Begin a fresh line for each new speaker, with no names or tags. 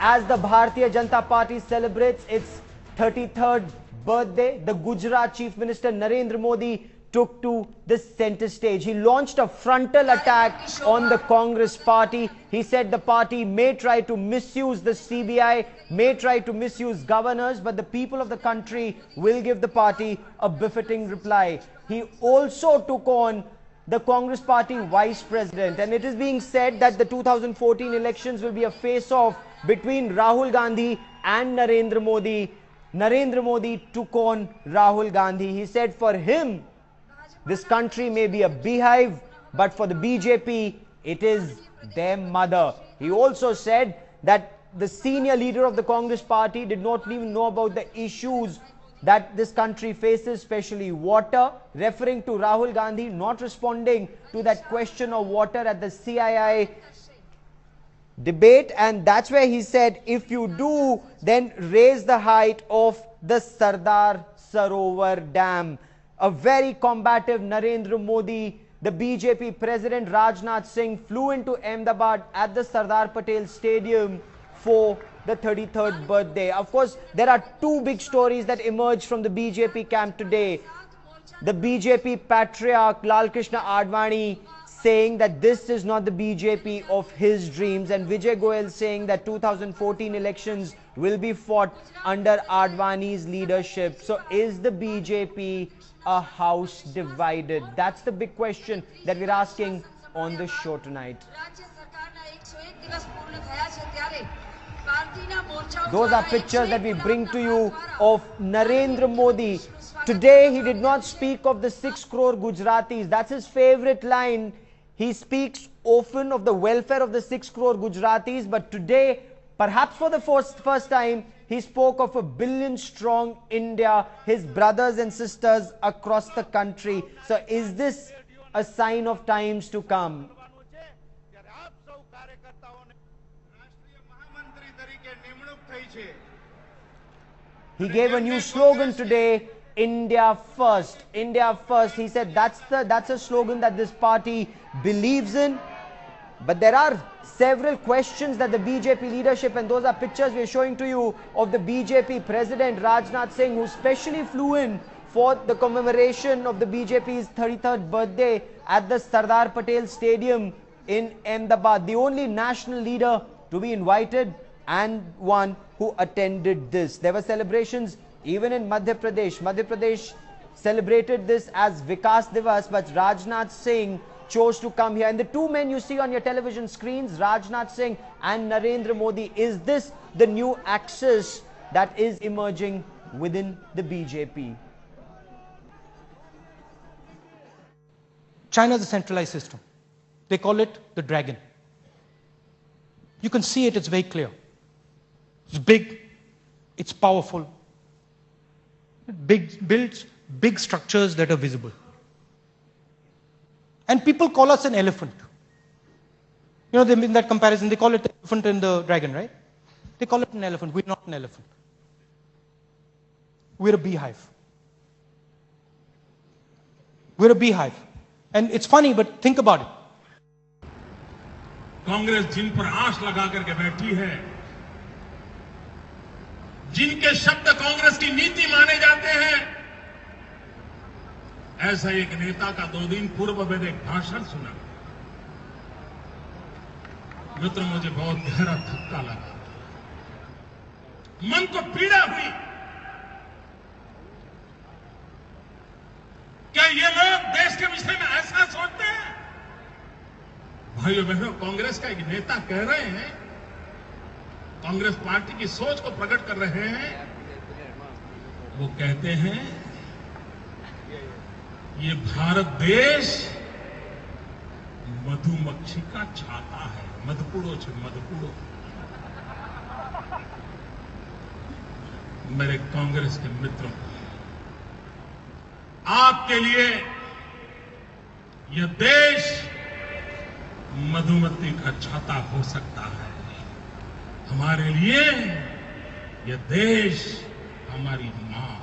as the Bharatiya Janata Party celebrates its 33rd birthday, the Gujarat Chief Minister Narendra Modi took to the center stage. He launched a frontal attack on the Congress party. He said the party may try to misuse the CBI, may try to misuse governors, but the people of the country will give the party a befitting reply. He also took on the Congress party vice president, and it is being said that the 2014 elections will be a face-off between Rahul Gandhi and Narendra Modi. Narendra Modi took on Rahul Gandhi. He said for him, this country may be a beehive, but for the BJP, it is their mother. He also said that the senior leader of the Congress party did not even know about the issues that this country faces, especially water, referring to Rahul Gandhi not responding to that question of water at the CII debate. And that's where he said, if you do, then raise the height of the Sardar Sarovar Dam. A very combative Narendra Modi. The BJP President Rajnath Singh flew into Ahmedabad at the Sardar Patel Stadium for the 33rd birthday. Of course, there are two big stories that emerged from the BJP camp today. The BJP patriarch Lal Krishna Advani saying that this is not the BJP of his dreams, and Vijay Goyal saying that 2014 elections will be fought under Advani's leadership. So is the BJP a house divided? That's the big question that we're asking on the show tonight. Those are pictures that we bring to you of Narendra Modi. Today he did not speak of the 6 crore Gujaratis. That's his favorite line. He speaks often of the welfare of the 6 crore Gujaratis, but today, perhaps for the first time, he spoke of a billion-strong India, his brothers and sisters across the country. So is this a sign of times to come? He gave a new slogan today, India First. India First. He said that's a slogan that this party believes in. But there are several questions that the BJP leadership, and those are pictures we are showing to you of the BJP President Rajnath Singh, who specially flew in for the commemoration of the BJP's 33rd birthday at the Sardar Patel Stadium in Ahmedabad. The only national leader to be invited and one who attended this. There were celebrations even in Madhya Pradesh. Madhya Pradesh celebrated this as Vikas Divas, but Rajnath Singh chose to come here. And the two men you see on your television screens, Rajnath Singh and Narendra Modi, is this the new axis that is emerging within the BJP?
China is a centralized system. They call it the dragon. You can see it, it's very clear. It's big, it's powerful. It builds big structures that are visible. And people call us an elephant. You know, in that comparison, they call it the elephant and the dragon, right? They call it an elephant. We're not an elephant. We're a beehive. We're a beehive. And it's funny, but think about it.
Congress जिन पर आश लगा करके बैठी है, जिनके शब्द कांग्रेस की नीति माने जाते हैं, ऐसा एक नेता का 2 दिन पूर्व मैंने एक भाषण सुना। मित्र, मुझे बहुत गहरा धक्का लगा, मन को पीड़ा हुई। क्या ये लोग देश के विषय में ऐसा सोचते हैं? भाइयों बहनों, कांग्रेस का एक नेता कह रहे हैं, कांग्रेस पार्टी की सोच को प्रकट कर रहे हैं। वो कहते हैं, ये भारत देश मधुमक्खी का छाता है। मधुपुड़ो छे मधुपुड़ो। मेरे कांग्रेस के मित्रों, आपके लिए यह देश मधुमक्खी का छाता हो सकता है। हमारे लिए यह देश हमारी मां